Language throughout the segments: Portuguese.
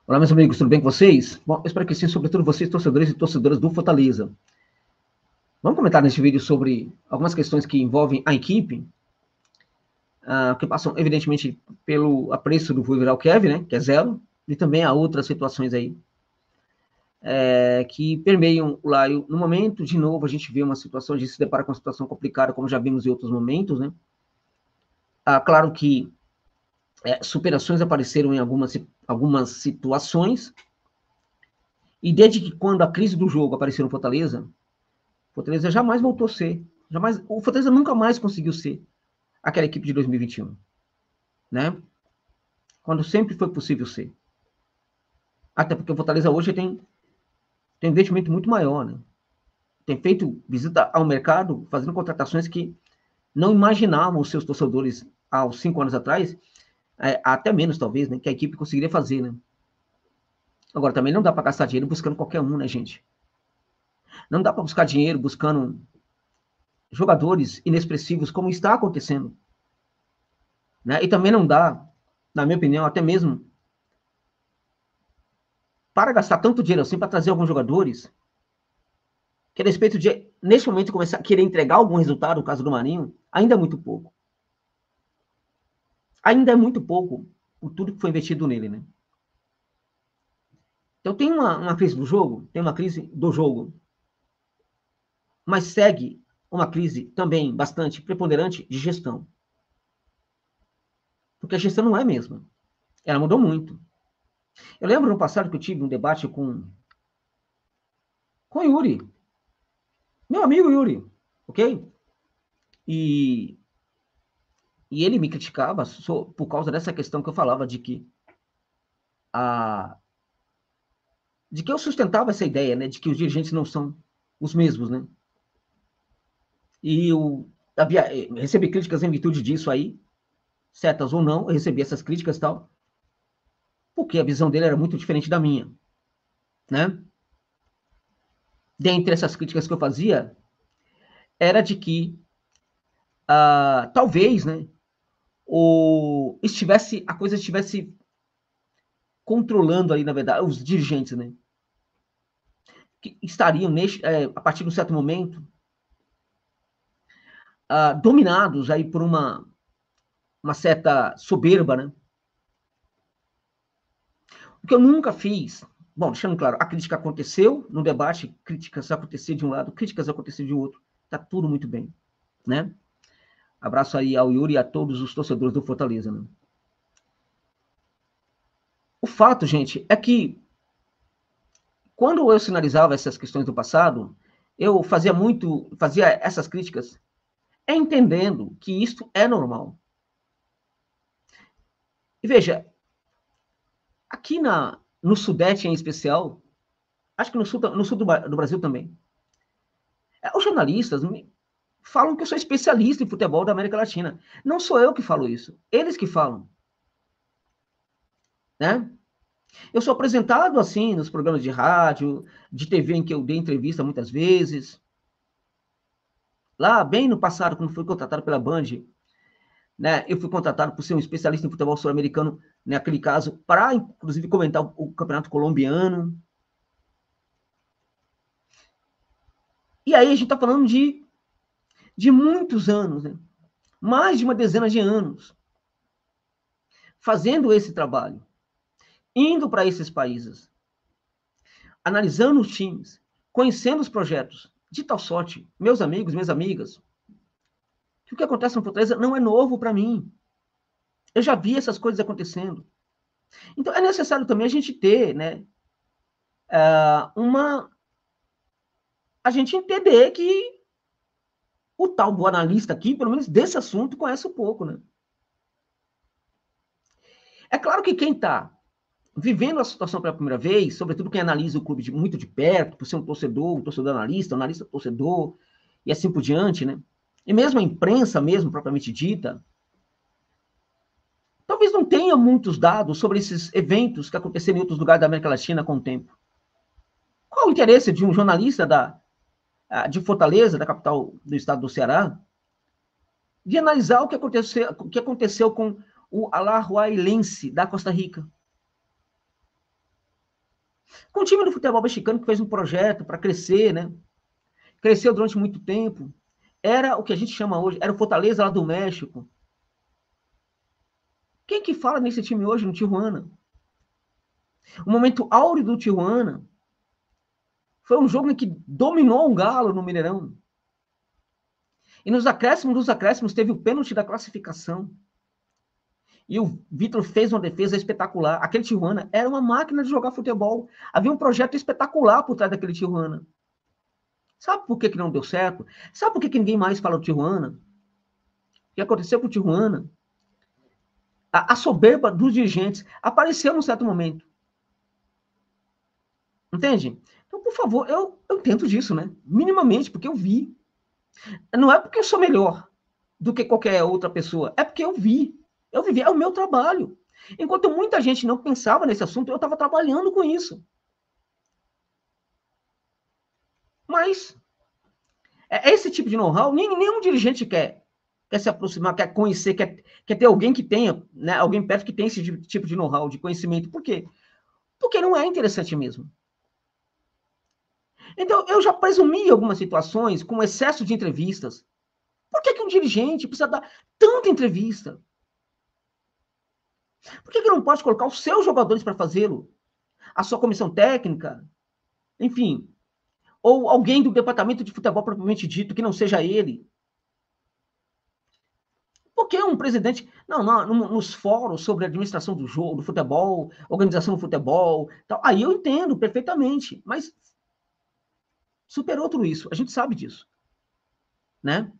Olá, meus amigos, tudo bem com vocês? Bom, eu espero que sim, sobretudo vocês, torcedores e torcedoras do Fortaleza. Vamos comentar neste vídeo sobre algumas questões que envolvem a equipe, que passam, evidentemente, pelo apreço do Viral Kevin, né, que é zero, e também há outras situações aí que permeiam o Laio. No momento, de novo, a gente vê uma situação, a gente se depara com uma situação complicada, como já vimos em outros momentos, né? Claro que superações apareceram em algumas situações, e desde que quando a crise do jogo apareceu no Fortaleza, o Fortaleza jamais voltou a ser. O Fortaleza nunca mais conseguiu ser aquela equipe de 2021, né? Quando sempre foi possível ser. Até porque o Fortaleza hoje tem um investimento muito maior, né? Tem feito visita ao mercado, fazendo contratações que não imaginavam os seus torcedores há 5 anos atrás, até menos talvez, né? Que a equipe conseguiria fazer, né? Agora, também não dá para gastar dinheiro buscando qualquer um, né, gente? Não dá para buscar dinheiro buscando jogadores inexpressivos, como está acontecendo. Né? E também não dá, na minha opinião, até mesmo para gastar tanto dinheiro assim para trazer alguns jogadores que a respeito de, neste momento, começar a querer entregar algum resultado, no caso do Marinho, ainda é muito pouco. Ainda é muito pouco por tudo que foi investido nele, né? Então tem uma crise do jogo, tem uma crise do jogo, mas segue uma crise também bastante preponderante de gestão. Porque a gestão não é a mesma. Ela mudou muito. Eu lembro no passado que eu tive um debate com o Yuri, meu amigo Yuri, ok? E ele me criticava por causa dessa questão que eu falava a, de que eu sustentava essa ideia, né, de que os dirigentes não são os mesmos, né? E eu recebi críticas em virtude disso aí, certas ou não, eu recebi essas críticas e tal, porque a visão dele era muito diferente da minha, né? Dentre essas críticas que eu fazia, era de que talvez, né, a coisa estivesse controlando aí, na verdade, os dirigentes, né? Que estariam, a partir de um certo momento, dominados aí por uma certa soberba, né? O que eu nunca fiz, bom, deixando claro, a crítica aconteceu no debate, críticas aconteceram de um lado, críticas aconteceram de outro, tá tudo muito bem, né? Abraço aí ao Yuri e a todos os torcedores do Fortaleza, né? O fato, gente, é que quando eu sinalizava essas questões do passado, eu fazia essas críticas entendendo que isto é normal. E veja, aqui no Sudeste em especial, acho que no sul do Brasil também, os jornalistas falam que eu sou especialista em futebol da América Latina. Não sou eu que falo isso, eles que falam, né? Eu sou apresentado assim nos programas de rádio, de TV em que eu dei entrevista muitas vezes. Lá, bem no passado, quando fui contratado pela Band, né, eu fui contratado por ser um especialista em futebol sul-americano, naquele caso, para, inclusive, comentar o campeonato colombiano. E aí a gente está falando de muitos anos, né? Mais de uma dezena de anos, fazendo esse trabalho, indo para esses países, analisando os times, conhecendo os projetos, de tal sorte, meus amigos, minhas amigas, que o que acontece no Fortaleza não é novo para mim. Eu já vi essas coisas acontecendo. Então, é necessário também a gente ter, né, a gente entender que o tal do analista aqui, pelo menos desse assunto, conhece um pouco, né? É claro que quem está vivendo a situação pela primeira vez, sobretudo quem analisa o clube muito de perto, por ser um torcedor analista torcedor, e assim por diante, né? E mesmo a imprensa mesmo, propriamente dita, talvez não tenha muitos dados sobre esses eventos que aconteceram em outros lugares da América Latina com o tempo. Qual o interesse de um jornalista de Fortaleza, da capital do estado do Ceará, de analisar o que aconteceu com o Alajuelense da Costa Rica? Com o time do futebol mexicano que fez um projeto para crescer, né? Cresceu durante muito tempo. Era o que a gente chama hoje, era o Fortaleza lá do México. Quem que fala nesse time hoje no Tijuana? O momento áureo do Tijuana foi um jogo em que dominou o Galo no Mineirão. E nos acréscimos, teve o pênalti da classificação. E o Vitor fez uma defesa espetacular. Aquele Tijuana era uma máquina de jogar futebol. Havia um projeto espetacular por trás daquele Tijuana. Sabe por que não deu certo? Sabe por que ninguém mais fala do Tijuana? O que aconteceu com o Tijuana? A soberba dos dirigentes apareceu num certo momento. Entende? Então, por favor, eu tento disso, né? Minimamente, porque eu vi. Não é porque eu sou melhor do que qualquer outra pessoa, é porque eu vi. Eu vivi, é o meu trabalho. Enquanto muita gente não pensava nesse assunto, eu estava trabalhando com isso. Mas esse tipo de know-how, nenhum dirigente quer se aproximar, quer conhecer, quer ter alguém que tenha, né, alguém perto que tenha esse tipo de know-how, de conhecimento. Por quê? Porque não é interessante mesmo. Então, eu já presumi algumas situações com excesso de entrevistas. Por que um dirigente precisa dar tanta entrevista? Por que não pode colocar os seus jogadores para fazê-lo? A sua comissão técnica? Enfim. Ou alguém do departamento de futebol propriamente dito, que não seja ele? Por que um presidente... Não, nos fóruns sobre administração do jogo, do futebol, organização do futebol, tal, aí eu entendo perfeitamente, mas superou tudo isso, a gente sabe disso. Né?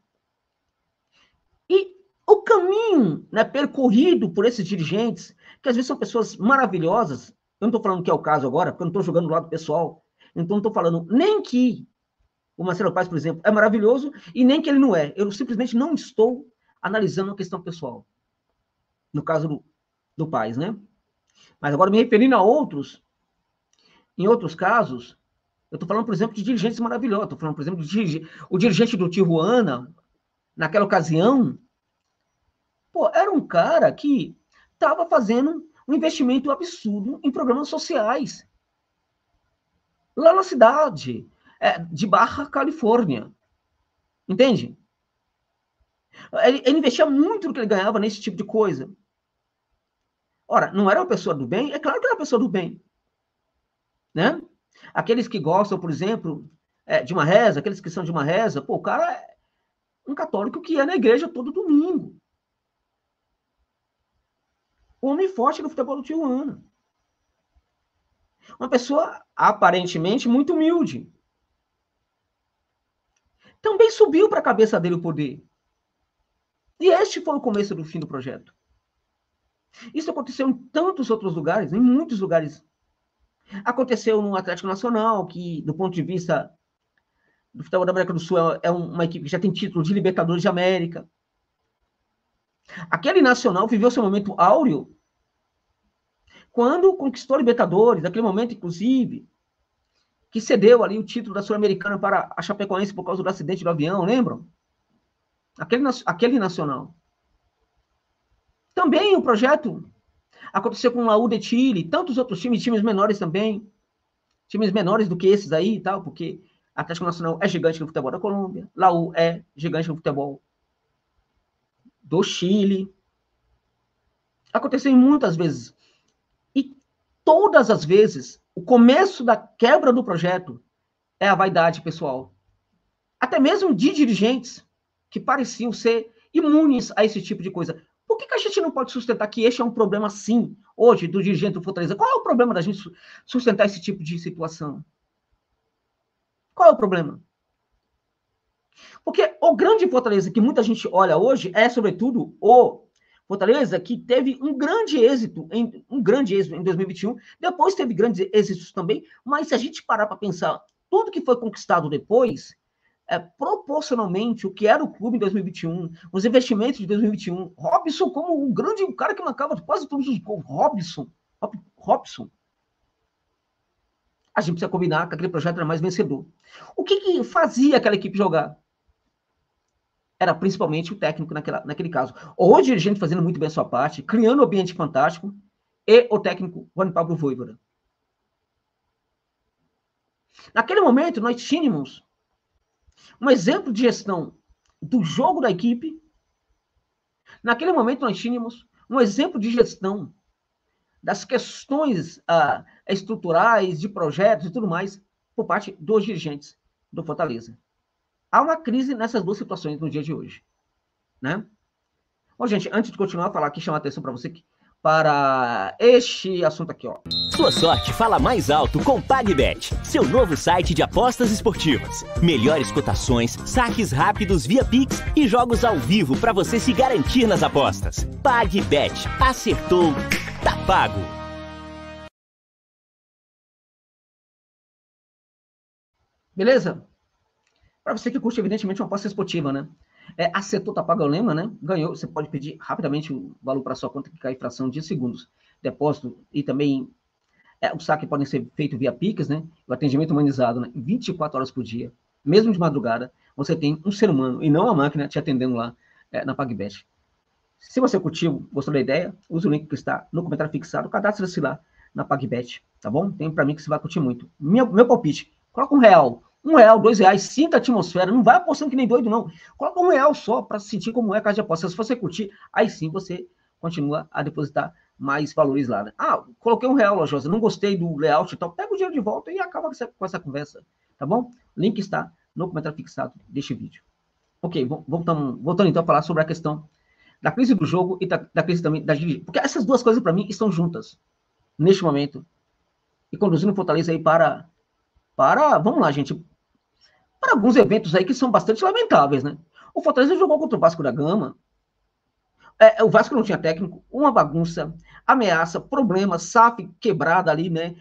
E o caminho, né, percorrido por esses dirigentes, que às vezes são pessoas maravilhosas, eu não estou falando que é o caso agora, porque eu não estou jogando do lado pessoal, então não estou falando nem que o Marcelo Paes, por exemplo, é maravilhoso, e nem que ele não é. Eu simplesmente não estou analisando a questão pessoal. No caso do Paes, né? Mas agora, me referindo a outros, em outros casos, eu estou falando, por exemplo, de dirigentes maravilhosos. Estou falando, por exemplo, o dirigente do Tijuana, naquela ocasião, pô, era um cara que estava fazendo um investimento absurdo em programas sociais. Lá na cidade de Barra Califórnia. Entende? Ele investia muito no que ele ganhava nesse tipo de coisa. Ora, não era uma pessoa do bem? É claro que era uma pessoa do bem. Né? Aqueles que gostam, por exemplo, de uma reza, aqueles que são de uma reza, pô, o cara é um católico que ia na igreja todo domingo. Um homem forte no futebol do Tijuana. Uma pessoa aparentemente muito humilde. Também subiu para a cabeça dele o poder. E este foi o começo do fim do projeto. Isso aconteceu em tantos outros lugares, em muitos lugares. Aconteceu no Atlético Nacional, que, do ponto de vista do futebol da América do Sul, é uma equipe que já tem título de Libertadores de América. Aquele Nacional viveu seu momento áureo quando conquistou a Libertadores, naquele momento, inclusive, que cedeu ali o título da Sul-Americana para a Chapecoense por causa do acidente do avião, lembram? Aquele Nacional. Também o projeto aconteceu com o Laú de Chile, tantos outros times menores também, times menores do que esses aí e tal, porque a Atlético Nacional é gigante no futebol da Colômbia, Laú é gigante no futebol do Chile. Aconteceu muitas vezes. E todas as vezes, o começo da quebra do projeto é a vaidade pessoal. Até mesmo de dirigentes que pareciam ser imunes a esse tipo de coisa. Por que a gente não pode sustentar que este é um problema, sim, hoje, do dirigente do Fortaleza? Qual é o problema da gente sustentar esse tipo de situação? Qual é o problema? Porque o grande Fortaleza que muita gente olha hoje é, sobretudo, o Fortaleza que teve um grande êxito em 2021, depois teve grandes êxitos também, mas se a gente parar para pensar tudo que foi conquistado depois, proporcionalmente o que era o clube em 2021, os investimentos de 2021, Robson como um grande cara que marcava quase todos os gols, Robson. A gente precisa combinar que aquele projeto era mais vencedor. O que fazia aquela equipe jogar? Era principalmente o técnico naquele caso. Ou o dirigente fazendo muito bem a sua parte, criando um ambiente fantástico, e o técnico Juan Pablo Voivoda. Naquele momento, nós tínhamos um exemplo de gestão do jogo da equipe. Naquele momento, nós tínhamos um exemplo de gestão das questões estruturais, de projetos e tudo mais, por parte dos dirigentes do Fortaleza. Há uma crise nessas duas situações no dia de hoje, né? Bom, gente, antes de continuar a falar aqui, chamar a atenção para você para este assunto aqui, ó. Sua sorte fala mais alto com PagBet, seu novo site de apostas esportivas. Melhores cotações, saques rápidos via Pix e jogos ao vivo para você se garantir nas apostas. PagBet, acertou, tá pago. Beleza? Para você que curte, evidentemente, uma aposta esportiva, né? Acertou, tá pago, é o lema, né? Ganhou, você pode pedir rapidamente o valor para sua conta, que cai em fração de segundos. Depósito e também o saque podem ser feito via Pix, né? O atendimento humanizado, né? 24 horas por dia, mesmo de madrugada, você tem um ser humano e não uma máquina te atendendo lá na PagBet. Se você curtiu, gostou da ideia, use o link que está no comentário fixado, cadastre-se lá na PagBet, tá bom? Tem para mim que você vai curtir muito. Meu palpite, coloca R$1, R$1, R$2, sinta a atmosfera, não vai apostando que nem doido, não. Coloca R$1 só para sentir como é a casa de aposta. Se você curtir, aí sim você continua a depositar mais valores lá, né? Coloquei R$1, Lojosa, não gostei do layout e tal, pega o dinheiro de volta e acaba com essa conversa, tá bom? Link está no comentário fixado deste vídeo. Ok, voltando então a falar sobre a questão da crise do jogo e da crise também da dirigência. Porque essas duas coisas, para mim, estão juntas, neste momento, e conduzindo o Fortaleza aí para, vamos lá, gente, para alguns eventos aí que são bastante lamentáveis, né? O Fortaleza jogou contra o Vasco da Gama, o Vasco não tinha técnico, uma bagunça, ameaça, problema, SAF quebrada ali, né?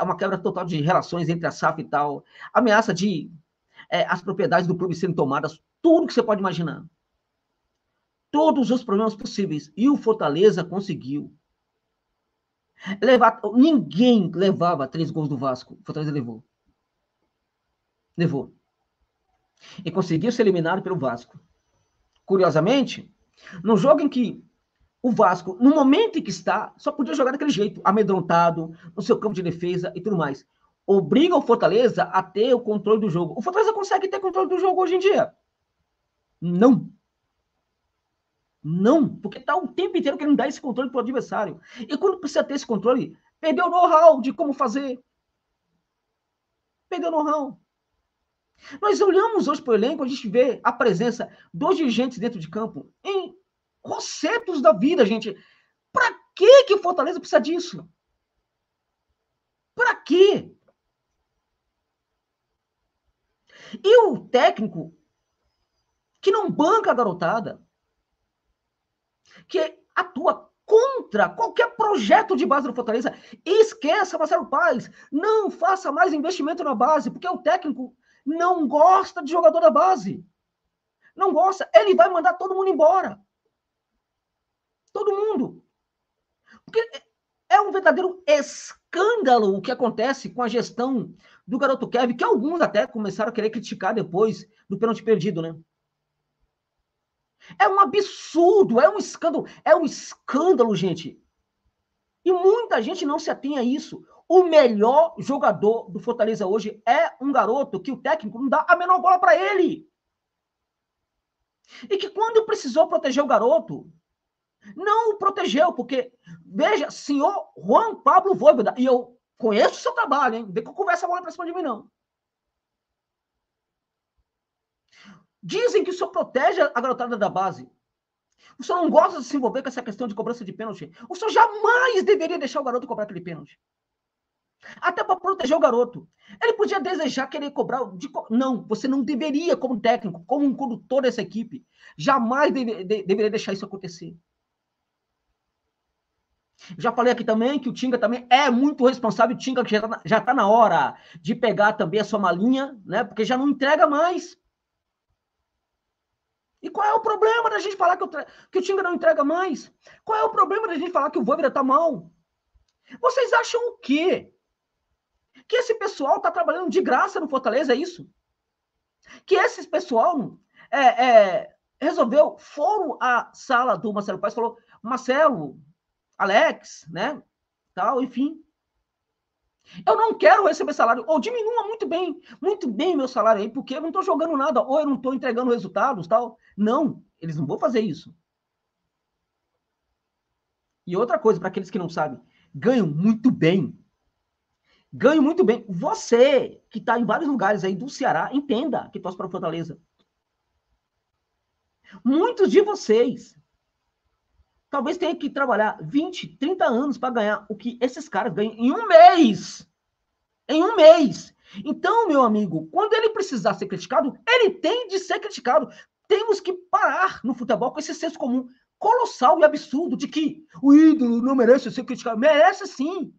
Uma quebra total de relações entre a SAF e tal, ameaça de as propriedades do clube sendo tomadas, tudo que você pode imaginar. Todos os problemas possíveis. E o Fortaleza conseguiu levar. Ninguém levava 3 gols do Vasco. O Fortaleza levou. E conseguiu ser eliminado pelo Vasco. Curiosamente, no jogo em que o Vasco, no momento em que está, só podia jogar daquele jeito, amedrontado, no seu campo de defesa e tudo mais. Obriga o Fortaleza a ter o controle do jogo. O Fortaleza consegue ter controle do jogo hoje em dia? Não. Não, porque está o tempo inteiro querendo dar esse controle para o adversário. E quando precisa ter esse controle, perdeu o know-how de como fazer. Perdeu o know-how. Nós olhamos hoje para o elenco, a gente vê a presença dos dirigentes dentro de campo em rocetos da vida, gente. Para que o Fortaleza precisa disso? Para quê? E o técnico que não banca a garotada, que atua contra qualquer projeto de base do Fortaleza. Esqueça, Marcelo Paes, não faça mais investimento na base, porque o técnico não gosta de jogador da base. Não gosta, ele vai mandar todo mundo embora. Todo mundo. Porque é um verdadeiro escândalo o que acontece com a gestão do garoto Kevin, que alguns até começaram a querer criticar depois do pênalti perdido, né? É um absurdo, é um escândalo, gente. E muita gente não se atém a isso. O melhor jogador do Fortaleza hoje é um garoto que o técnico não dá a menor bola para ele. E que quando precisou proteger o garoto, não o protegeu, porque, veja, senhor Juan Pablo Vojvoda, e eu conheço o seu trabalho, hein? Vê que eu converso a bola para cima de mim, não. Dizem que o senhor protege a garotada da base. O senhor não gosta de se envolver com essa questão de cobrança de pênalti. O senhor jamais deveria deixar o garoto cobrar aquele pênalti. Até para proteger o garoto. Ele podia desejar querer cobrar. Não, você não deveria, como técnico, como um condutor dessa equipe, jamais deveria deixar isso acontecer. Já falei aqui também que o Tinga também é muito responsável. O Tinga que já tá na hora de pegar também a sua malinha, né? Porque já não entrega mais. E qual é o problema da gente falar que o Tinga não entrega mais? Qual é o problema da gente falar que o Vojvoda tá mal? Vocês acham o quê? Que esse pessoal tá trabalhando de graça no Fortaleza, é isso? Que esse pessoal resolveu, foram à sala do Marcelo Paes, falou, Marcelo, Alex, né, tal, enfim, Eu não quero receber salário, ou diminua muito bem meu salário aí, porque eu não estou jogando nada, ou eu não estou entregando resultados, tal. Não, eles não vão fazer isso. E outra coisa, para aqueles que não sabem, ganham muito bem. Ganho muito bem. Você, que está em vários lugares aí do Ceará, entenda que torce para o Fortaleza. Muitos de vocês talvez tenham que trabalhar 20, 30 anos para ganhar o que esses caras ganham em um mês. Em um mês. Então, meu amigo, quando ele precisar ser criticado, ele tem de ser criticado. Temos que parar no futebol com esse senso comum colossal e absurdo de que o ídolo não merece ser criticado. Merece sim.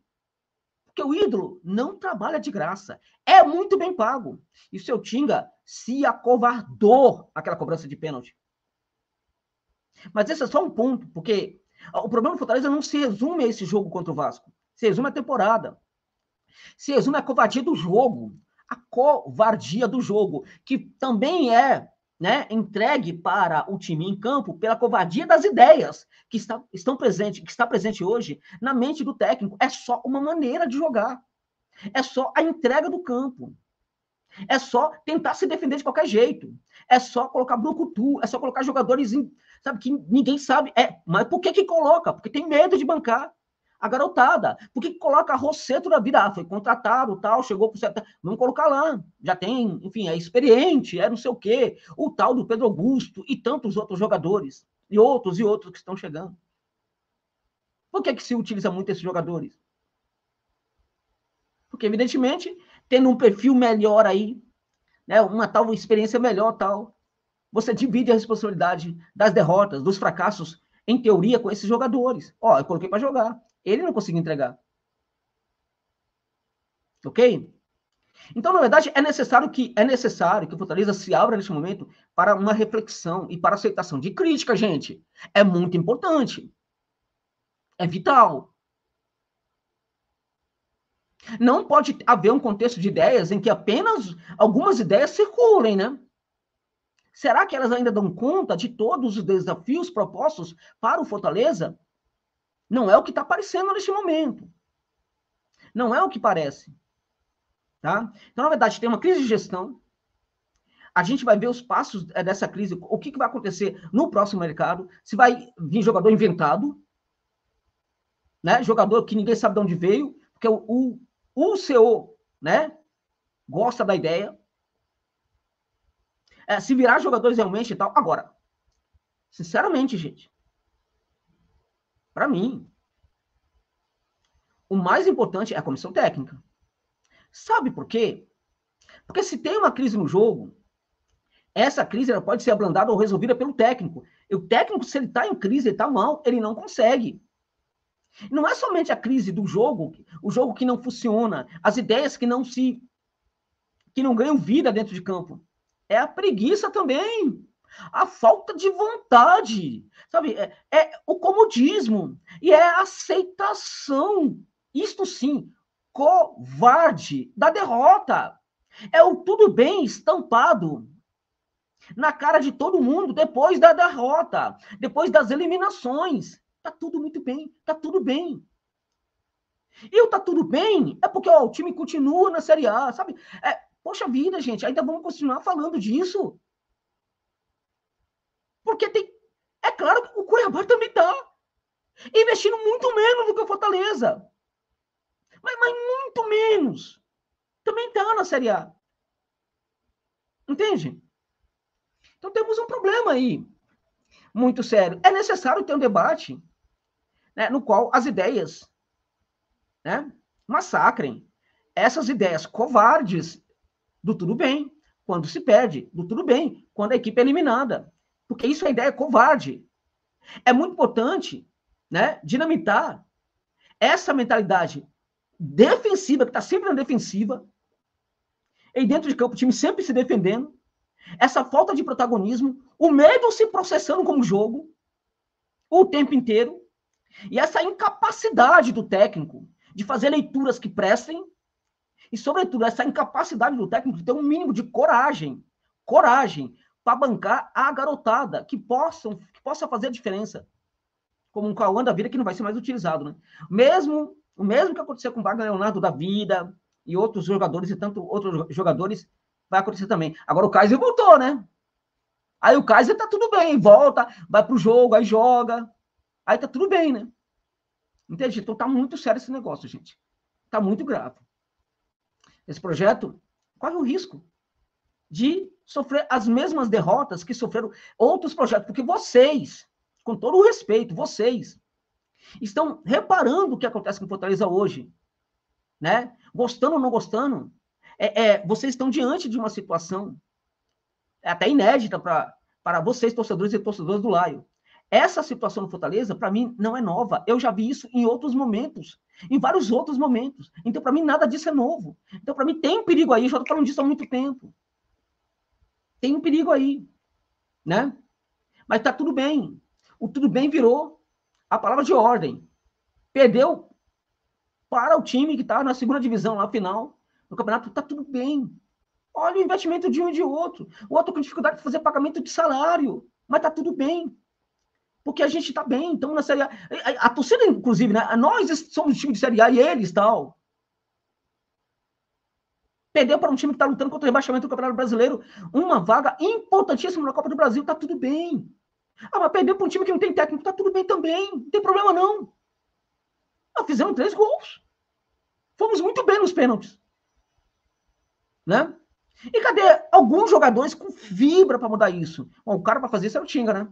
Porque o ídolo não trabalha de graça. É muito bem pago. E o seu Tinga se acovardou aquela cobrança de pênalti. Mas esse é só um ponto, porque o problema do Fortaleza não se resume a esse jogo contra o Vasco. Se resume à temporada. Se resume à covardia do jogo. A covardia do jogo, que também é, né, entregue para o time em campo pela covardia das ideias que está presente hoje na mente do técnico. É só uma maneira de jogar. É só a entrega do campo. É só tentar se defender de qualquer jeito. É só colocar brucutu, é só colocar jogadores, sabe, que ninguém sabe. Mas por que coloca? Porque tem medo de bancar a garotada. Por que coloca Rosseto da vida? Foi contratado, tal, chegou pro certo. Vamos colocar lá. Já tem, enfim, é experiente, é não sei o quê. O tal do Pedro Augusto e tantos outros jogadores. E outros que estão chegando. Por que se utiliza muito esses jogadores? Porque, evidentemente, tendo um perfil melhor aí, né, uma tal experiência melhor, tal, você divide a responsabilidade das derrotas, dos fracassos, em teoria, com esses jogadores. Ó, eu coloquei para jogar. Ele não conseguiu entregar. Ok? Então, na verdade, é necessário que o Fortaleza se abra neste momento para uma reflexão e para aceitação de crítica, gente. É muito importante. É vital. Não pode haver um contexto de ideias em que apenas algumas ideias circulem, né? Será que elas ainda dão conta de todos os desafios propostos para o Fortaleza? Não é o que está aparecendo neste momento. Não é o que parece. Tá? Então, na verdade, tem uma crise de gestão. A gente vai ver os passos dessa crise, o que vai acontecer no próximo mercado, se vai vir jogador inventado, né? Jogador que ninguém sabe de onde veio, porque o CEO, né, gosta da ideia. Se virar jogadores realmente e tal. Agora, sinceramente, gente, para mim, o mais importante é a comissão técnica. Sabe por quê? Porque se tem uma crise no jogo, essa crise ela pode ser ablandada ou resolvida pelo técnico. E o técnico, se ele está em crise, ele está mal, ele não consegue. Não é somente a crise do jogo, o jogo que não funciona, as ideias que não ganham vida dentro de campo. É a preguiça também, a falta de vontade, sabe? É o comodismo e é a aceitação, isto sim, covarde da derrota. É o tudo bem estampado na cara de todo mundo depois da derrota, depois das eliminações. Tá tudo muito bem, tá tudo bem. E o tá tudo bem é porque ó, o time continua na Série A, sabe? Poxa vida, gente, ainda vamos continuar falando disso. Porque é claro que o Cuiabá também tá investindo muito menos do que o Fortaleza. Mas muito menos. Também tá na Série A. Entende? Então temos um problema aí, muito sério. É necessário ter um debate, né, no qual as ideias, né, massacrem essas ideias covardes do tudo bem, quando se perde, do tudo bem, quando a equipe é eliminada. Porque isso é ideia covarde. É muito importante, né, dinamitar essa mentalidade defensiva, que está sempre na defensiva, e dentro de campo o time sempre se defendendo, essa falta de protagonismo, o medo se processando como jogo, o tempo inteiro, e essa incapacidade do técnico de fazer leituras que prestem, e, sobretudo, essa incapacidade do técnico de ter um mínimo de coragem para bancar a garotada, que possa fazer a diferença. Como um Cauã da vida que não vai ser mais utilizado, né? Mesmo O mesmo que aconteceu com o Wagner Leonardo da vida e outros jogadores e tanto outros jogadores vai acontecer também. Agora o Kaiser voltou, né? Aí o Kaiser tá tudo bem, volta, vai pro jogo, aí joga. Aí tá tudo bem, né? Entende? Então tá muito sério esse negócio, gente. Tá muito grave. Esse projeto corre o risco de sofrer as mesmas derrotas que sofreram outros projetos, porque vocês, com todo o respeito, vocês estão reparando o que acontece com Fortaleza hoje, né? Gostando ou não gostando, vocês estão diante de uma situação até inédita para vocês, torcedores e torcedoras do Laio. Essa situação no Fortaleza, para mim, não é nova. Eu já vi isso em outros momentos, em vários outros momentos. Então, para mim, nada disso é novo. Então, para mim, tem um perigo aí. Eu já estou falando disso há muito tempo. Tem um perigo aí, né? Mas tá tudo bem. O tudo bem virou a palavra de ordem. Perdeu para o time que está na segunda divisão, lá final do campeonato, tá tudo bem. Olha o investimento de um e de outro. O outro com dificuldade de fazer pagamento de salário. Mas tá tudo bem. Porque a gente tá bem. Então, na Série A. A torcida, inclusive, né? Nós somos time de Série A e eles tal. Perdeu para um time que está lutando contra o rebaixamento do Campeonato Brasileiro. Uma vaga importantíssima na Copa do Brasil. Tá tudo bem. Ah, mas perdeu para um time que não tem técnico. Tá tudo bem também. Não tem problema, não. Ah, fizemos 3 gols. Fomos muito bem nos pênaltis. Né? E cadê alguns jogadores com fibra para mudar isso? Bom, o cara para fazer isso era o Tinga, né?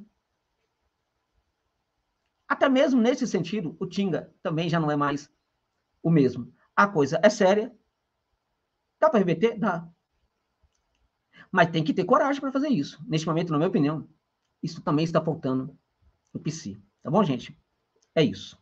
Até mesmo nesse sentido, o Tinga também já não é mais o mesmo. A coisa é séria. Dá para reverter? Dá. Mas tem que ter coragem para fazer isso. Neste momento, na minha opinião, isso também está faltando no PC. Tá bom, gente? É isso.